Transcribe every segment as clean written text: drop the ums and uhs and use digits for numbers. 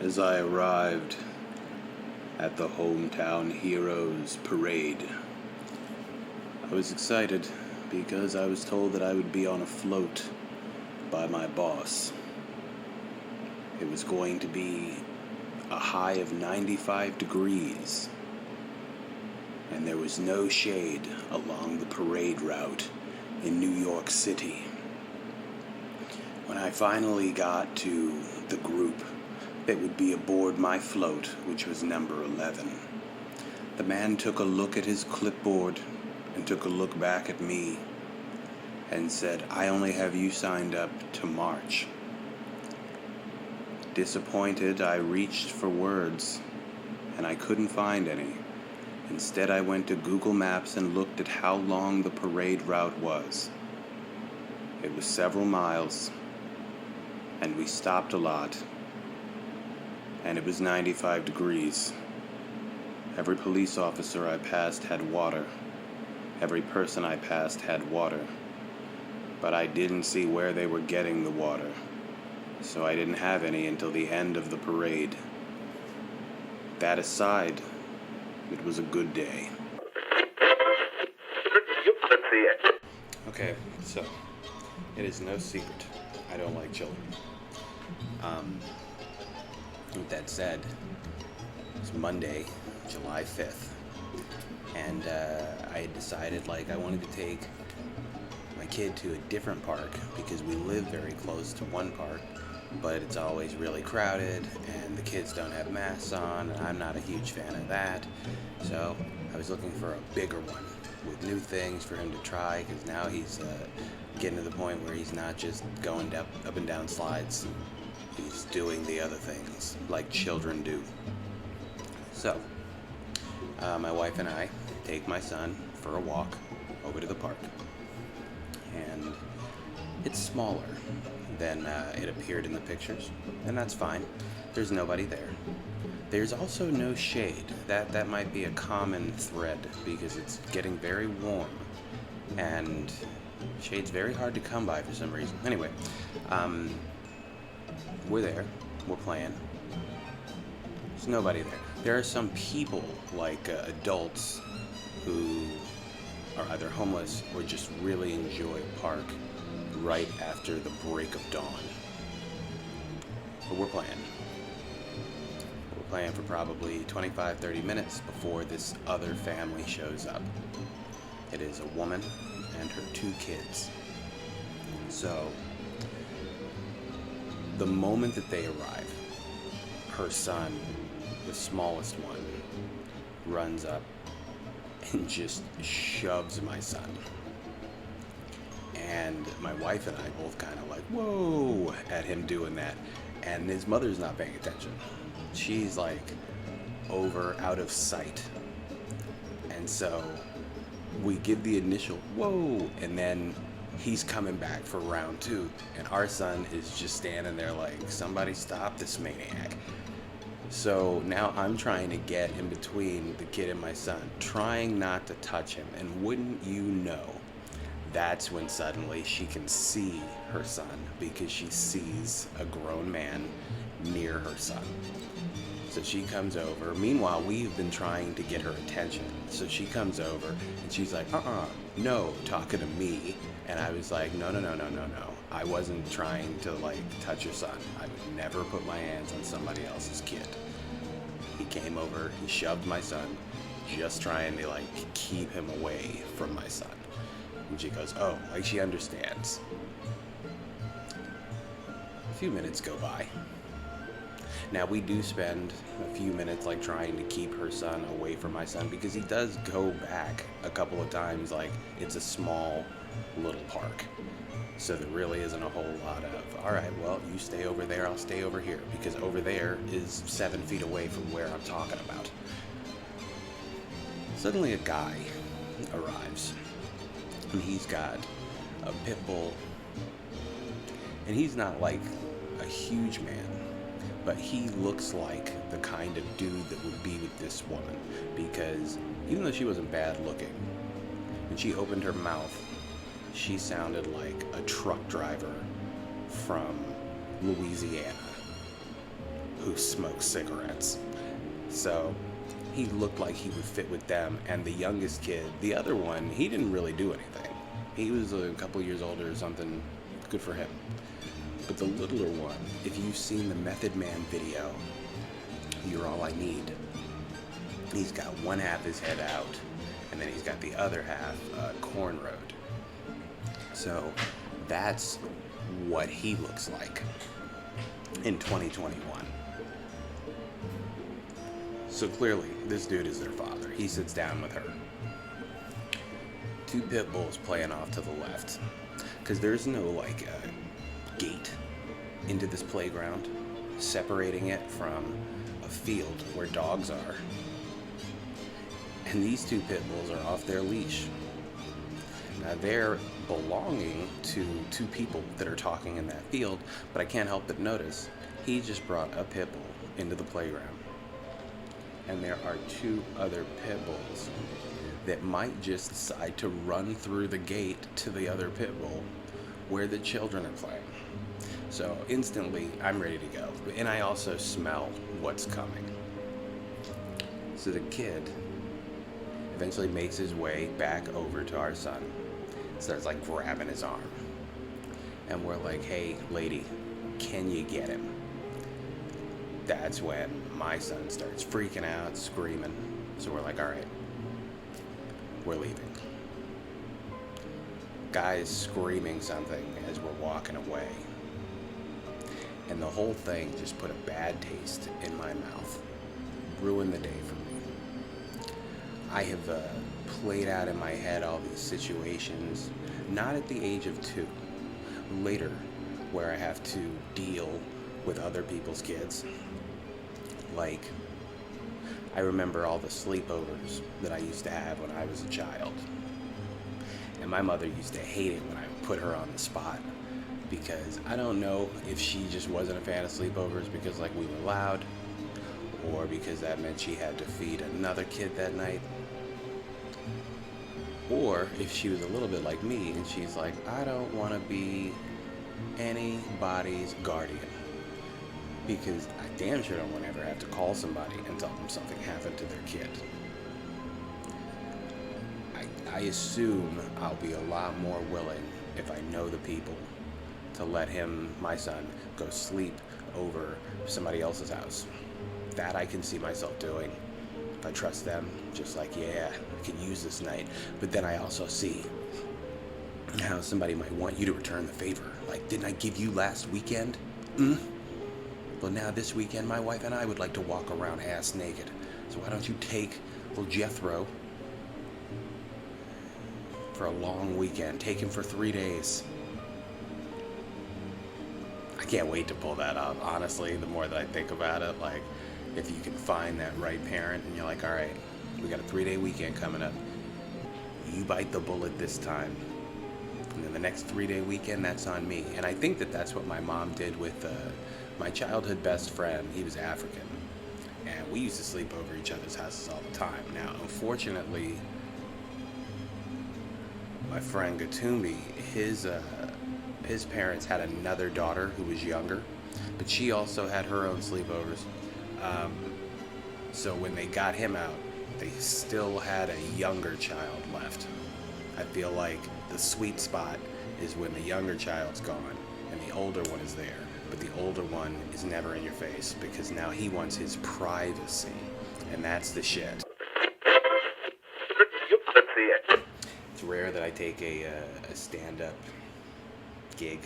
As I arrived at the Hometown Heroes Parade, I was excited because I was told that I would be on a float by my boss. It was going to be a high of 95 degrees, and there was no shade along the parade route in New York City. When I finally got to the group that would be aboard my float, which was number 11, the man took a look at his clipboard and took a look back at me and said, "I only have you signed up to march." Disappointed, I reached for words, and I couldn't find any. Instead, I went to Google Maps and looked at how long the parade route was. It was several miles, and we stopped a lot, and it was 95 degrees. Every police officer I passed had water. Every person I passed had water. But I didn't see where they were getting the water, so I didn't have any until the end of the parade. That aside, it was a good day. Okay, so it is no secret I don't like children. With that said, it's Monday, July 5th, and I had decided I wanted to take my kid to a different park because we live very close to one park, but it's always really crowded and the kids don't have masks on, and I'm not a huge fan of that. So I was looking for a bigger one with new things for him to try, because now he's getting to the point where he's not just going up and down slides. He's doing the other things like children do. So my wife and I take my son for a walk over to the park, and it's smaller than it appeared in the pictures, and that's fine. There's nobody there. There's also no shade. That might be a common thread because it's getting very warm, and shade's very hard to come by for some reason. Anyway, we're there. We're playing. There's nobody there. There are some people, adults, who are either homeless or just really enjoy a park right after the break of dawn. But we're playing. We're playing for probably 25-30 minutes before this other family shows up. It is a woman and her 2 kids. So the moment that they arrive, her son, the smallest one, runs up and just shoves my son. And my wife and I both kind of whoa, at him doing that. And his mother's not paying attention. She's over, out of sight. And so we give the initial whoa, and then he's coming back for round 2. And our son is just standing there somebody stop this maniac. So now I'm trying to get in between the kid and my son, trying not to touch him. And wouldn't you know, that's when suddenly she can see her son, because she sees a grown man near her son. So she comes over. Meanwhile, we've been trying to get her attention. So she comes over and she's like, no, talking to me. And I was like, no. I wasn't trying to touch your son. I would never put my hands on somebody else's kid. He came over, he shoved my son, just trying to keep him away from my son. And she goes, oh, she understands. A few minutes go by. Now we do spend a few minutes trying to keep her son away from my son, because he does go back a couple of times. It's a small little park. So there really isn't a whole lot of, all right, well, you stay over there, I'll stay over here, because over there is 7 feet away from where I'm talking about. Suddenly a guy arrives, and he's got a pit bull, and he's not a huge man, but he looks like the kind of dude that would be with this woman, because even though she wasn't bad looking, when she opened her mouth, she sounded like a truck driver from Louisiana. who smokes cigarettes. So he looked like he would fit with them. And the youngest kid, the other one, he didn't really do anything. He was a couple years older or something. Good for him. But the littler one, if you've seen the Method Man video, You're All I Need, he's got one half his head out, and then he's got the other half cornrowed. So that's what he looks like in 2021. So clearly, this dude is their father. He sits down with her. Two pit bulls playing off to the left, because there's no like gate into this playground separating it from a field where dogs are. And these two pit bulls are off their leash. Now they're belonging to two people that are talking in that field, but I can't help but notice he just brought a pit bull into the playground. And there are two other pit bulls that might just decide to run through the gate to the other pit bull where the children are playing. So instantly, I'm ready to go. And I also smell what's coming. So the kid eventually makes his way back over to our son. Starts like grabbing his arm. And we're like, hey, lady, can you get him? That's when my son starts freaking out, screaming. So we're like, all right, we're leaving. Guy's screaming something as we're walking away. And the whole thing just put a bad taste in my mouth. Ruined the day for me. I have played out in my head all these situations, not at the age of 2, later, where I have to deal with other people's kids. Like, I remember all the sleepovers that I used to have when I was a child. And my mother used to hate it when I put her on the spot, because I don't know if she just wasn't a fan of sleepovers because like we were loud, or because that meant she had to feed another kid that night, or if she was a little bit like me and she's like, I don't want to be anybody's guardian, because I damn sure don't want to ever have to call somebody and tell them something happened to their kid. I assume I'll be a lot more willing, if I know the people, to let him, my son, go sleep over somebody else's house. That I can see myself doing. If I trust them, just like, yeah, I can use this night. But then I also see how somebody might want you to return the favor. Like, didn't I give you last weekend? Well, now this weekend, my wife and I would like to walk around ass naked. So why don't you take little Jethro for a long weekend? Take him for 3 days. I can't wait to pull that up, honestly, the more that I think about it. Like, if you can find that right parent and you're like, all right, we got a 3-day weekend coming up. You bite the bullet this time. And then the next 3-day weekend, that's on me. And I think that that's what my mom did with my childhood best friend. He was African. And we used to sleep over each other's houses all the time. Now, unfortunately, my friend Gatumbi, his parents had another daughter who was younger, but she also had her own sleepovers. So when they got him out, they still had a younger child left. I feel like the sweet spot is when the younger child's gone and the older one is there, but the older one is never in your face because now he wants his privacy, and that's the shit. It's rare that I take a stand-up gig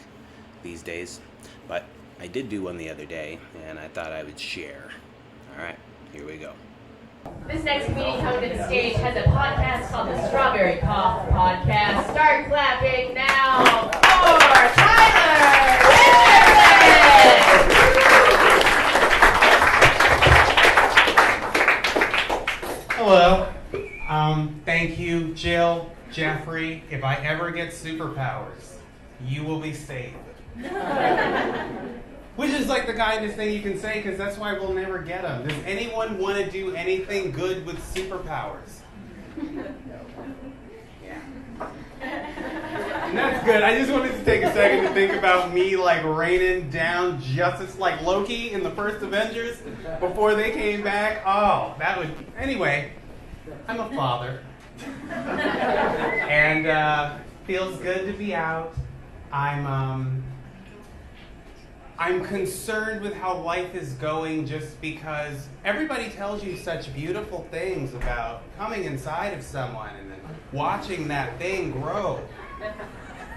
these days, but I did do one the other day, and I thought I would share. All right, here we go. This next comedian coming to the stage has a podcast called the Strawberry Cough Podcast. Start clapping now for Tyler Anderson! Hello. Thank you, Jill, Jeffrey. If I ever get superpowers, you will be saved. Which is like the kindest thing you can say, because that's why we'll never get them. Does anyone want to do anything good with superpowers? Yeah. And that's good. I just wanted to take a second to think about me like raining down justice like Loki in the first Avengers before they came back. Oh, that would... Anyway, I'm a father. And feels good to be out. I'm concerned with how life is going just because everybody tells you such beautiful things about coming inside of someone and then watching that thing grow.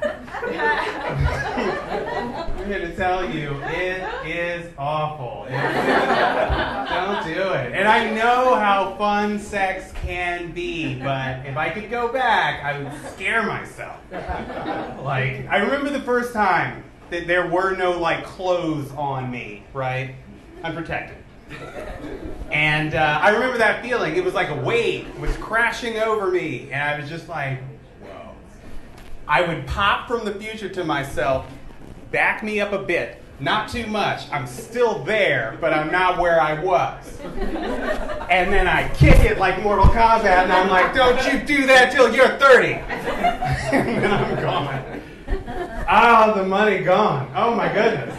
I'm here to tell you, it is awful. Don't do it. And I know how fun sex can be, but if I could go back, I would scare myself. Like, I remember the first time that there were no, like, clothes on me, right? Unprotected. And I remember that feeling. It was like a wave was crashing over me, and I was just like, whoa. I would pop from the future to myself, back me up a bit. Not too much. I'm still there, but I'm not where I was. And then I kick it like Mortal Kombat, and I'm like, don't you do that till you're 30. And then I'm gone. Oh, the money gone. Oh, my goodness.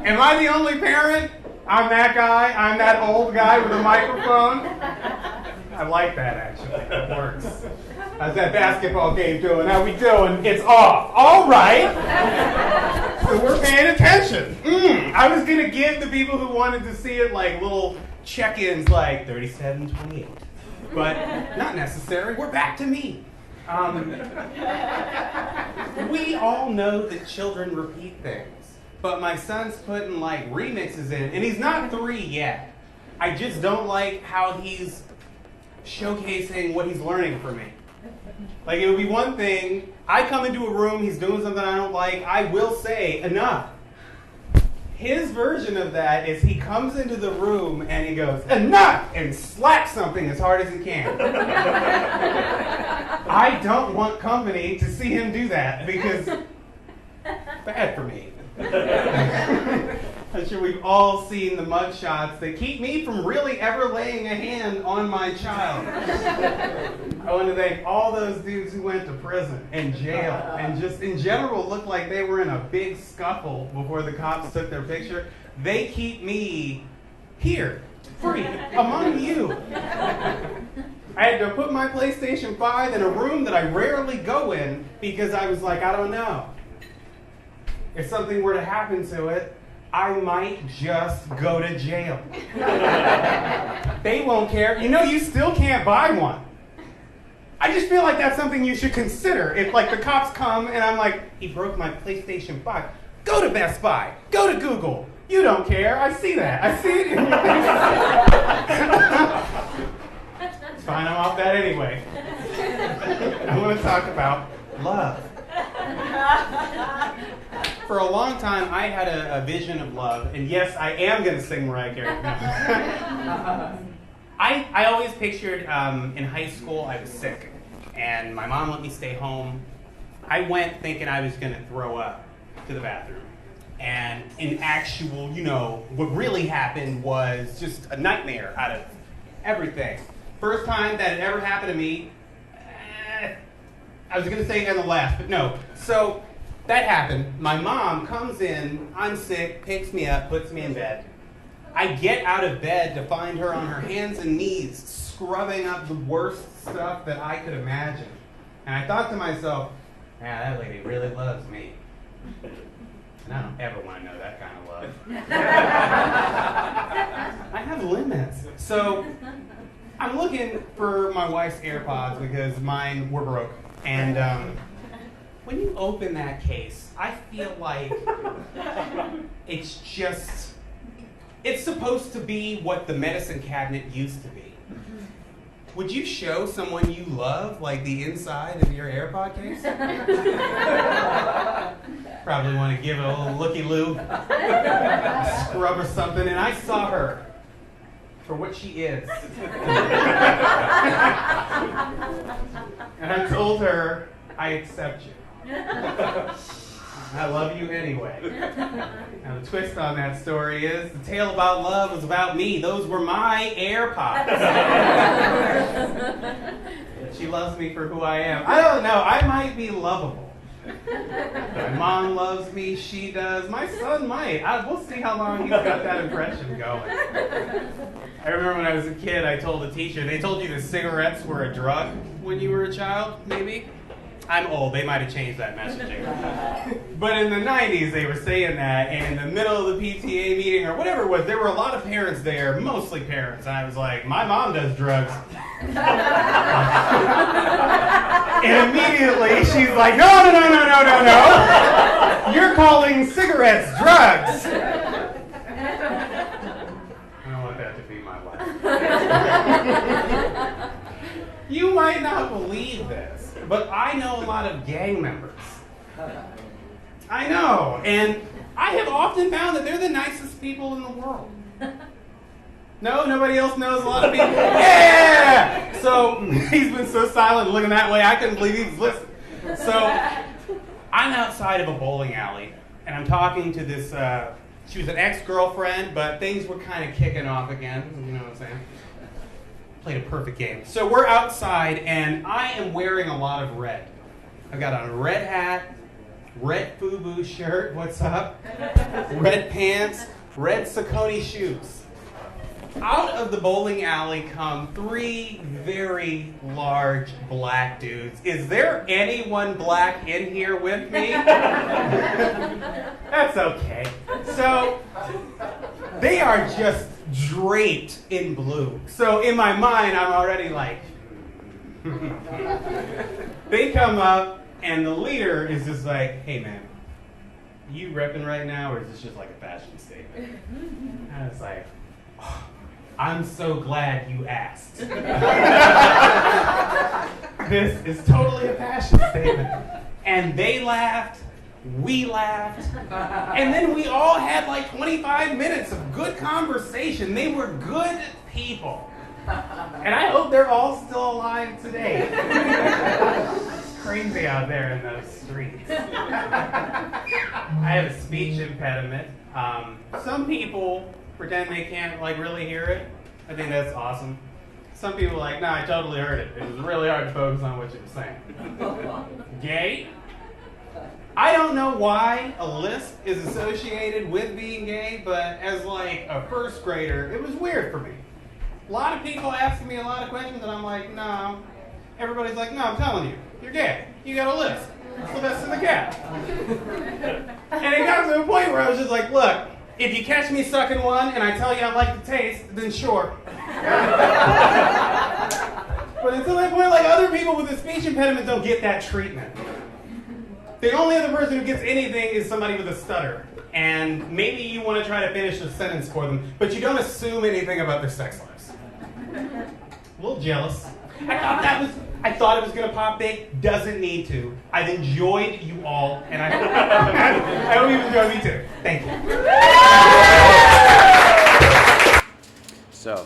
Am I the only parent? I'm that guy. I'm that old guy with a microphone. I like that, actually. That works. How's that basketball game doing? How we doing? It's off. All right. So we're paying attention. I was going to give the people who wanted to see it like little check-ins like 37-28. But not necessary. We're back to me. We all know that children repeat things, but my son's putting like remixes in, and he's not 3 yet. I just don't like how he's showcasing what he's learning for me. Like, it would be one thing, I come into a room, he's doing something I don't like, I will say, enough. His version of that is he comes into the room and he goes, enough, and slaps something as hard as he can. I don't want company to see him do that because bad for me. I'm sure we've all seen the mugshots that keep me from really ever laying a hand on my child. I want to thank all those dudes who went to prison and jail and just in general looked like they were in a big scuffle before the cops took their picture. They keep me here, free, among you. I had to put my PlayStation 5 in a room that I rarely go in because I was like, I don't know. If something were to happen to it, I might just go to jail. They won't care. You know, you still can't buy one. I just feel like that's something you should consider. If, like, the cops come and I'm like, he broke my PlayStation 5. Go to Best Buy. Go to Google. You don't care. I see that. I see it in your face. It's fine. I'm off that anyway. I want to talk about love. For a long time, I had a vision of love, and yes, I am going to sing Mariah Carey. No. I always pictured in high school I was sick, and my mom let me stay home. I went thinking I was going to throw up to the bathroom, and in actual, you know, what really happened was just a nightmare out of everything. First time that had ever happened to me, I was going to say and the last, but no. So that happened. My mom comes in, I'm sick, picks me up, puts me in bed. I get out of bed to find her on her hands and knees, scrubbing up the worst stuff that I could imagine. And I thought to myself, yeah, that lady really loves me. And I don't ever want to know that kind of love. I have limits. So I'm looking for my wife's AirPods because mine were broke. And when you open that case, I feel like it's supposed to be what the medicine cabinet used to be. Would you show someone you love, like, the inside of your AirPod case? Probably want to give it a little looky-loo, scrub or something, and I saw her for what she is. And I told her, I accept you. I love you anyway. Now the twist on that story is, the tale about love was about me. Those were my AirPods. She loves me for who I am. I don't know, I might be lovable. My mom loves me, she does. My son might. We'll see how long he's got that impression going. I remember when I was a kid, I told a teacher, they told you that cigarettes were a drug when you were a child, maybe? I'm old, they might have changed that messaging. But in the 90s, they were saying that, and in the middle of the PTA meeting, or whatever it was, there were a lot of parents there, mostly parents, and I was like, my mom does drugs. And immediately, she's like, no. You're calling cigarettes drugs. I don't want that to be my life. You might not believe this, but I know a lot of gang members. I know, and I have often found that they're the nicest people in the world. No, nobody else knows a lot of people. Yeah! So he's been so silent looking that way, I couldn't believe he was listening. So I'm outside of a bowling alley, and I'm talking to this, she was an ex-girlfriend, but things were kind of kicking off again, you know what I'm saying? Played a perfect game. So we're outside, and I am wearing a lot of red. I've got on a red hat, red FUBU shirt, what's up? Red pants, red Saucony shoes. Out of the bowling alley come 3 very large black dudes. Is there anyone black in here with me? That's okay. So, they are just draped in blue. So in my mind, I'm already like, they come up, and the leader is just like, hey man, you repping right now, or is this just like a fashion statement? And I was like, oh, I'm so glad you asked. This is totally a fashion statement. And they laughed, we laughed, and then we all had like 25 minutes of good conversation. They were good people. And I hope they're all still alive today. It's crazy out there in those streets. I have a speech impediment. Some people pretend they can't like really hear it. I think that's awesome. Some people are like, no, I totally heard it. It was really hard to focus on what you were saying. Gay? I don't know why a lisp is associated with being gay, but as like a first grader, it was weird for me. A lot of people asking me a lot of questions, and I'm like, no. Everybody's like, no, I'm telling you, you're gay. You got a lisp. It's the best in the cat. And it got to a point where I was just like, look, if you catch me sucking one and I tell you I like the taste, then sure. But until that point, like other people with a speech impediment don't get that treatment. The only other person who gets anything is somebody with a stutter. And maybe you want to try to finish a sentence for them, but you don't assume anything about their sex lives. A little jealous. I thought it was going to pop big. Doesn't need to. I've enjoyed you all, and I hope you enjoy me too. Thank you. So,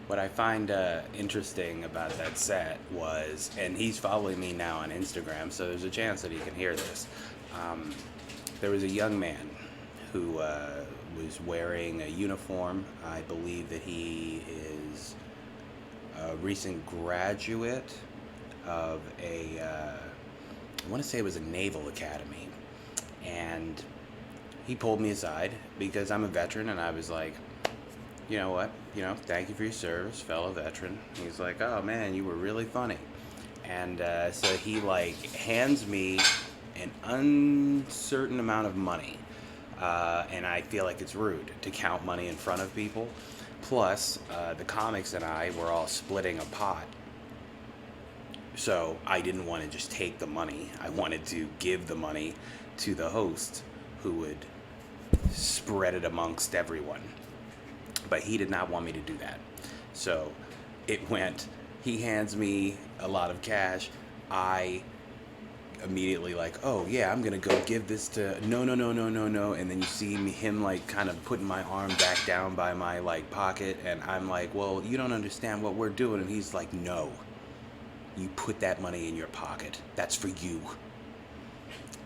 what I find interesting about that set was, and he's following me now on Instagram, so there's a chance that he can hear this. There was a young man who was wearing a uniform. I believe that he is a recent graduate of I want to say it was a naval academy. And he pulled me aside because I'm a veteran, and I was like, you know what, thank you for your service, fellow veteran. He's like, oh man, you were really funny. And so he like hands me an uncertain amount of money. And I feel like it's rude to count money in front of people. Plus, the comics and I were all splitting a pot. So I didn't want to just take the money. I wanted to give the money to the host, who would spread it amongst everyone. But he did not want me to do that. So it went, he hands me a lot of cash. I immediately like, oh yeah, I'm gonna go give this to no, and then you see him like kind of putting my arm back down by my like pocket, and I'm like, well, you don't understand what we're doing. And he's like, no, you put that money in your pocket, that's for you.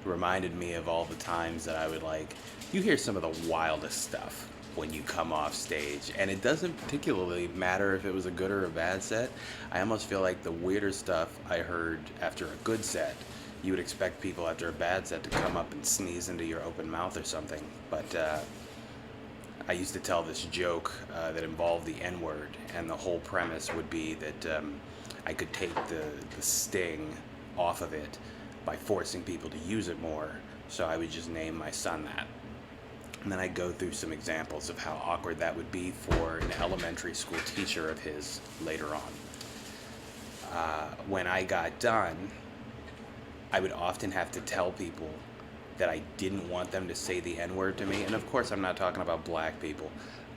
Reminded me of all the times that I would like, you hear some of the wildest stuff when you come off stage, and it doesn't particularly matter if it was a good or a bad set. I almost feel like the weirder stuff I heard after a good set you would expect people after a bad set to come up and sneeze into your open mouth or something. But I used to tell this joke that involved the N-word, and the whole premise would be that I could take the sting off of it by forcing people to use it more. So I would just name my son that. And then I'd go through some examples of how awkward that would be for an elementary school teacher of his later on. When I got done, I would often have to tell people that I didn't want them to say the N-word to me. And of course, I'm not talking about black people,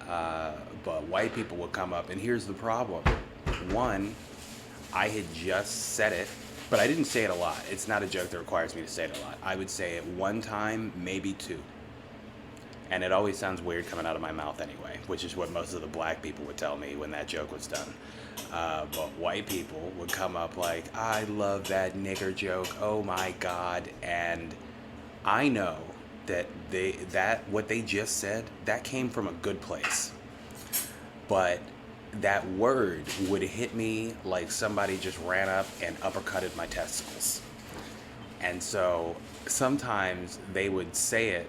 but white people would come up, and here's the problem. One, I had just said it, but I didn't say it a lot. It's not a joke that requires me to say it a lot. I would say it one time, maybe two. And it always sounds weird coming out of my mouth anyway, which is what most of the black people would tell me when that joke was done. But white people would come up like, I love that nigger joke, oh my God. And I know that what they just said, that came from a good place. But that word would hit me like somebody just ran up and uppercutted my testicles. And so sometimes they would say it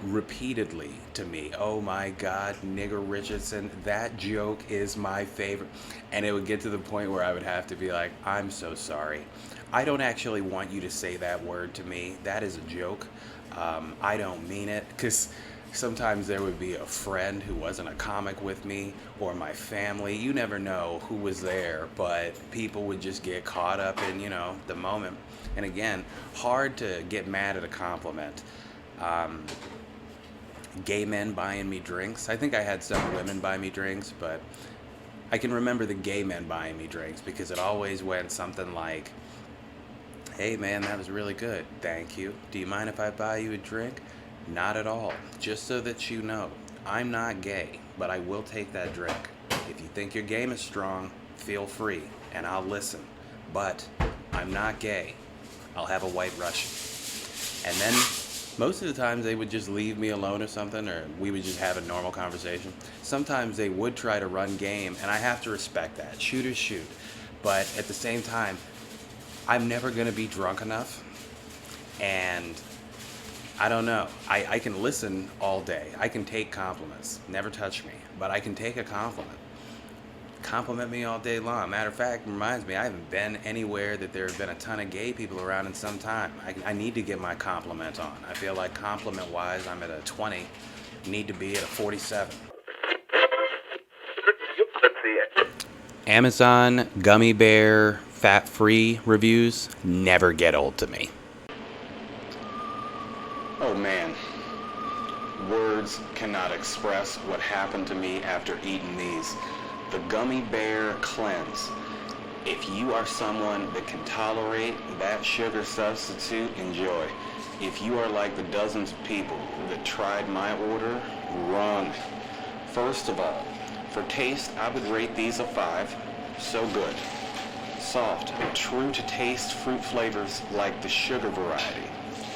repeatedly to me. Oh my God, nigger Richardson, that joke is my favorite. And it would get to the point where I would have to be like, I'm so sorry. I don't actually want you to say that word to me. That is a joke. I don't mean it. Because sometimes there would be a friend who wasn't a comic with me, or my family. You never know who was there, but people would just get caught up in, the moment. And again, hard to get mad at a compliment. Gay men buying me drinks. I think I had some women buy me drinks, but I can remember the gay men buying me drinks because it always went something like, hey man, that was really good. Thank you. Do you mind if I buy you a drink? Not at all. Just so that you know, I'm not gay, but I will take that drink. If you think your game is strong, feel free, and I'll listen. But I'm not gay. I'll have a White Russian. And then most of the times they would just leave me alone or something, or we would just have a normal conversation. Sometimes they would try to run game, and I have to respect that. Shooters shoot. But at the same time, I'm never going to be drunk enough, and I don't know. I can listen all day. I can take compliments. Never touch me, but I can take a compliment. Compliment me all day long. Matter of fact, it reminds me, I haven't been anywhere that there have been a ton of gay people around in some time. I need to get my compliment on. I feel like compliment-wise, I'm at a 20. Need to be at a 47. Amazon gummy bear fat-free reviews never get old to me. Oh man, words cannot express what happened to me after eating these. The Gummy Bear Cleanse. If you are someone that can tolerate that sugar substitute, enjoy. If you are like the dozens of people that tried my order, run. First of all, for taste, I would rate these a 5. So good. Soft, true to taste fruit flavors like the sugar variety.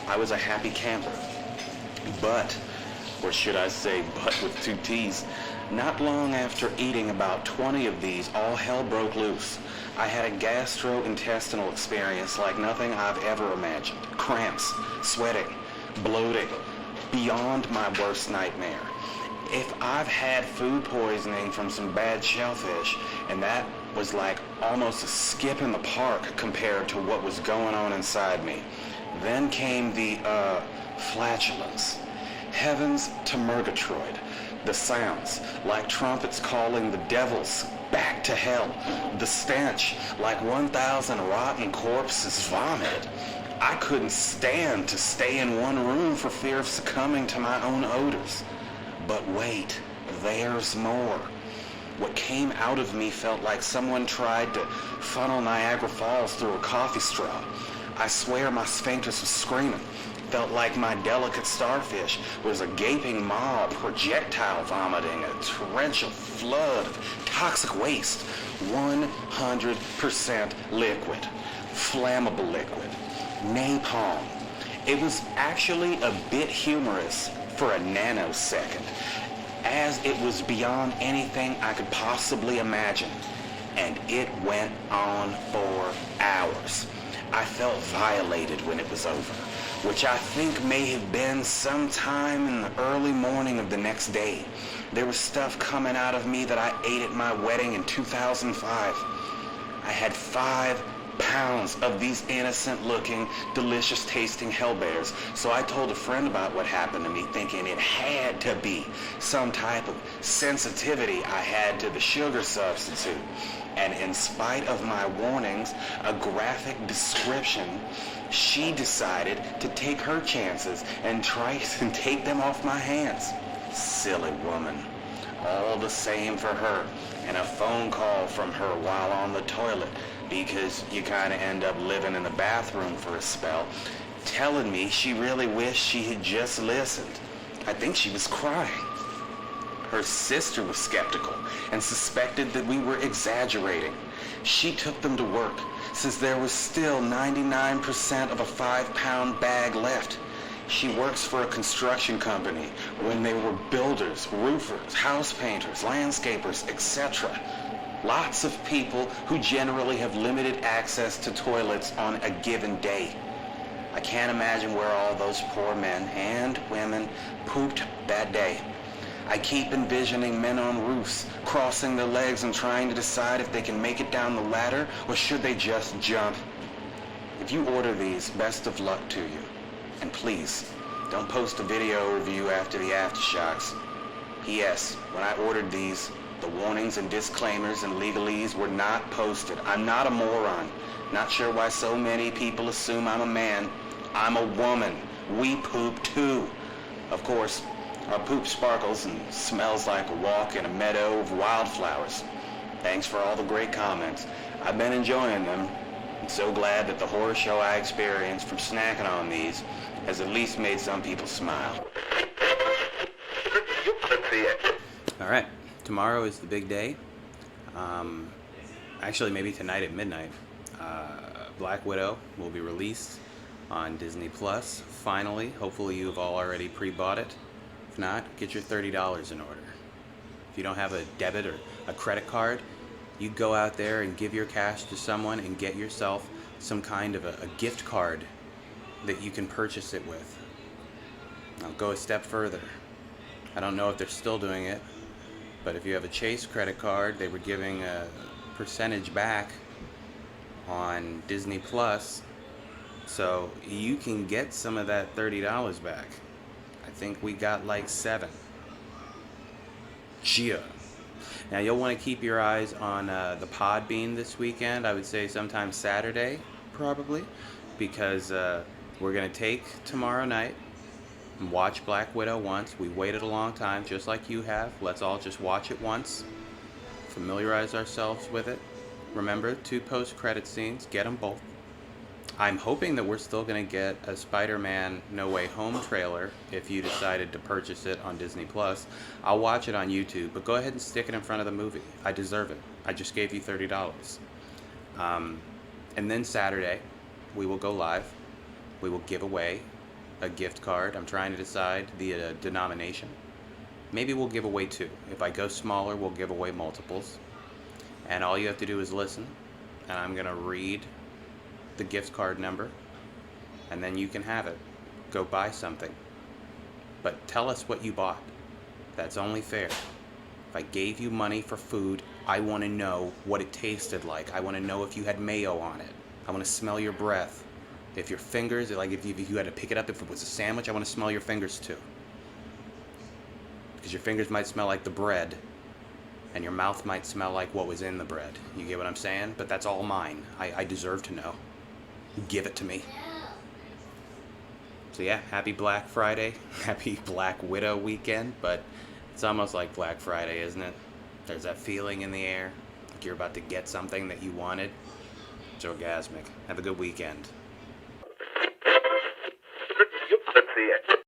I was a happy camper. But, or should I say but with 2 T's, not long after eating about 20 of these, all hell broke loose. I had a gastrointestinal experience like nothing I've ever imagined. Cramps, sweating, bloating, beyond my worst nightmare. If I've had food poisoning from some bad shellfish, and that was like almost a skip in the park compared to what was going on inside me. Then came the, flatulence. Heavens to Murgatroyd. The sounds, like trumpets calling the devils back to hell. The stench, like 1,000 rotten corpses vomited. I couldn't stand to stay in one room for fear of succumbing to my own odors. But wait, there's more. What came out of me felt like someone tried to funnel Niagara Falls through a coffee straw. I swear my sphincters was screaming. Felt like my delicate starfish was a gaping maw projectile vomiting a torrential flood of toxic waste. 100% liquid. Flammable liquid. Napalm. It was actually a bit humorous for a nanosecond, as it was beyond anything I could possibly imagine. And it went on for hours. I felt violated when it was over, which I think may have been sometime in the early morning of the next day. There was stuff coming out of me that I ate at my wedding in 2005. I had 5 pounds of these innocent-looking, delicious-tasting hellbears. So I told a friend about what happened to me, thinking it had to be some type of sensitivity I had to the sugar substitute. And in spite of my warnings, a graphic description, she decided to take her chances and try to take them off my hands. Silly woman. All the same for her. And a phone call from her while on the toilet, because you kind of end up living in the bathroom for a spell, telling me she really wished she had just listened. I think she was crying. Her sister was skeptical and suspected that we were exaggerating. She took them to work, since there was still 99% of a 5-pound bag left. She works for a construction company when they were builders, roofers, house painters, landscapers, etc. Lots of people who generally have limited access to toilets on a given day. I can't imagine where all those poor men and women pooped that day. I keep envisioning men on roofs, crossing their legs and trying to decide if they can make it down the ladder or should they just jump. If you order these, best of luck to you. And please, don't post a video review after the aftershocks. P.S. When I ordered these, the warnings and disclaimers and legalese were not posted. I'm not a moron. Not sure why so many people assume I'm a man. I'm a woman. We poop too. Of course, our poop sparkles and smells like a walk in a meadow of wildflowers. Thanks for all the great comments. I've been enjoying them. I'm so glad that the horror show I experienced from snacking on these has at least made some people smile. All right, tomorrow is the big day. Actually, maybe tonight at midnight. Black Widow will be released on Disney Plus. Finally, hopefully you have all already pre-bought it. If not, get your $30 in order. If you don't have a debit or a credit card, you go out there and give your cash to someone and get yourself some kind of a gift card that you can purchase it with. I'll go a step further. I don't know if they're still doing it, but if you have a Chase credit card, they were giving a percentage back on Disney Plus, so you can get some of that $30 back. I think we got like 7. Gia. Now you'll want to keep your eyes on the Podbean this weekend. I would say sometime Saturday, probably, because we're going to take tomorrow night and watch Black Widow once. We waited a long time, just like you have. Let's all just watch it once, familiarize ourselves with it. Remember, 2 post-credit scenes, get them both. I'm hoping that we're still going to get a Spider-Man No Way Home trailer if you decided to purchase it on Disney Plus. I'll watch it on YouTube, but go ahead and stick it in front of the movie. I deserve it. I just gave you $30. And then Saturday, we will go live. We will give away a gift card. I'm trying to decide the denomination. Maybe we'll give away 2. If I go smaller, we'll give away multiples. And all you have to do is listen, and I'm going to read the gift card number, and then you can have it. Go buy something. But tell us what you bought. That's only fair. If I gave you money for food, I want to know what it tasted like. I want to know if you had mayo on it. I want to smell your breath. If your fingers, like if you had to pick it up, if it was a sandwich, I want to smell your fingers too. Because your fingers might smell like the bread, and your mouth might smell like what was in the bread. You get what I'm saying? But that's all mine. I deserve to know. Give it to me. So yeah, happy Black Friday. Happy Black Widow weekend. But it's almost like Black Friday, isn't it? There's that feeling in the air, like you're about to get something that you wanted. It's orgasmic. Have a good weekend. Let's see it.